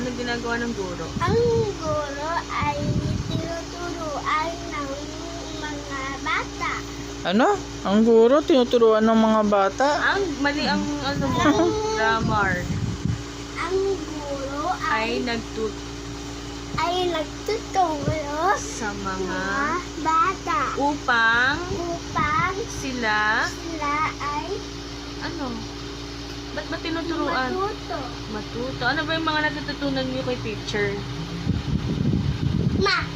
Ano ginagawa ng guro? Ang guro ay tinuturuan ng mga bata. Ano? Ang guro tinuturuan ng mga bata? Ang mali ang ano mo, grammar. Ang guro Ay ay nagtuturo sa mga mga bata upang upang sila, sila ay ano? Ba't ba tinuturuan? matuto. Matuto. Ano ba yung mga natututunan niyo kay teacher? Math.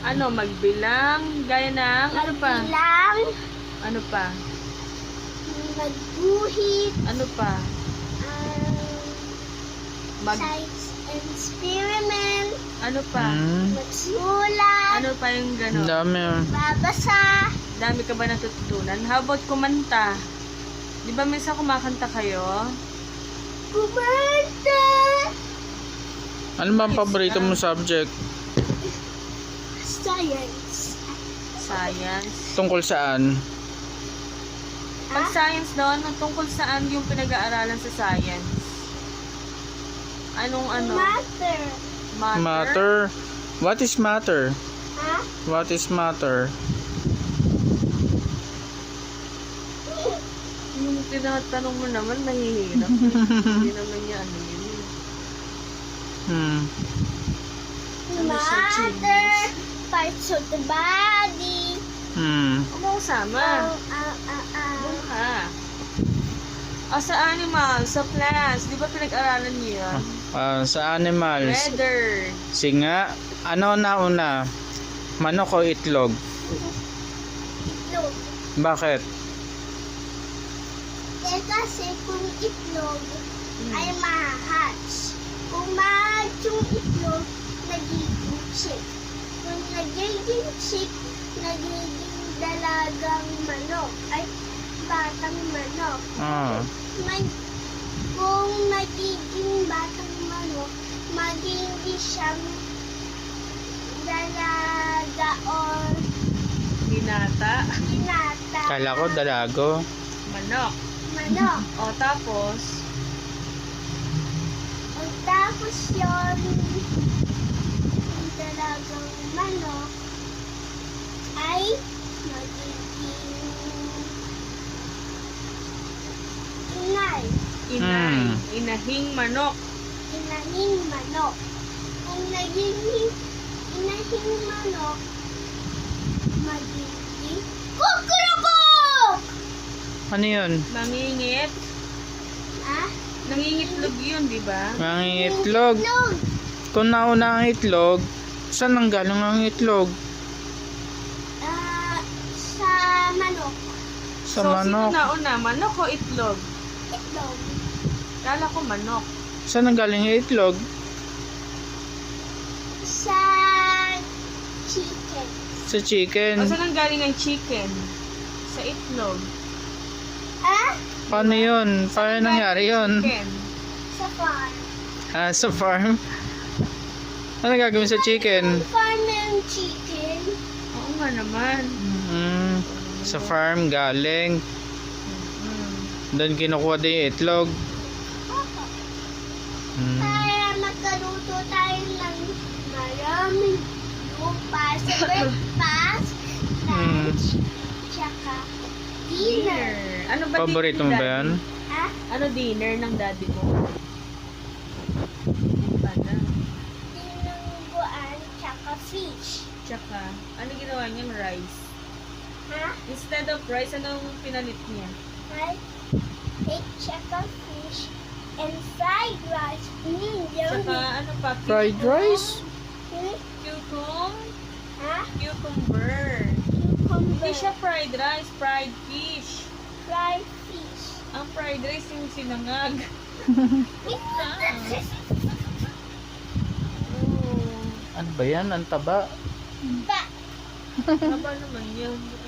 Ano, magbilang, gaya ng, ano pa? Magbilang, Ano pa? magguhit, Ano pa? Mag, science experiment, ano pa? magsulat, Ano pa yung Ang gano'n? dami. babasa, Dami ka ba natututunan? How about kumanta? Di ba minsan kumakanta kayo? kumanta, Ano ba ang paborito mong subject? science. Science. Tungkol saan? Pag science daw, ano, tungkol saan yung pinag-aaralan sa science? Anong ano? Matter. Matter. What is matter? Ha? What is matter? Yung tinatanong mo naman, mahihirap. Hindi naman niya ano yun. Ano sa Matter. Parts of the body. Ano kasama? Doon ka. Sa animal, sa plants, di ba pinag-aralan niyo yan? Sa animals. Weather. Singa. Ano na una? Manok o itlog? Itlog. Bakit? Kasi kung itlog ay ma-hatch. Kung ma-hatch yung itlog, nagiging chick. Kung nagiging chick, nagiging dalagang manok. Ay, batang manok. Kung nagiging batang manok, magiging siyang dalaga or Hinata. binata. Kala ko dalago. Manok. Manok. O tapos, Tapos yun, yung dalagang manok ay magiging inay. inay. Inahing manok. Inahing manok. Kung nagiging inahing manok, magiging kukurukok! Ano yun? Mangingit. Ah? Nangingitlog yun, di ba? Mangingitlog. Itlog. Kung nauna ang itlog, saan nanggaling ang itlog? Sa manok. Sa So, manok. sino nauna? Manok o itlog? Itlog. Kala ko manok. Saan nanggaling ang itlog? Sa chicken. Sa chicken. O saan ang galing ang chicken? Sa itlog. Ah? Paano yun? Paano nangyari yun? Chicken. Sa farm. Sa farm? Ano gagawin sa chicken? Farm ng chicken. Oo nga naman. Sa farm galing. Doon kinukuha din yung itlog. Para magkaluto tayo ng maraming lupa sa breakfast, lunch, tsaka dinner. Ano ba Paborito mo dinner, ba yan? Daddy? Ha? Ano dinner ng daddy mo? Ano? Tinungguan, tsaka fish. Tsaka, ano ginawa niyang rice? Ha? Instead of rice, anong pinalit niya? Right? Egg, tsaka fish, and fried rice. Tsaka Yummy. ano pa? Fried rice? Ha? Cucumber. Cucumber. Hindi siya fried rice, fried fish. Fried fish. Ang fried rice yung sinangag. Oh, Ano ba yan? Ang taba. Ba? haba naman yun.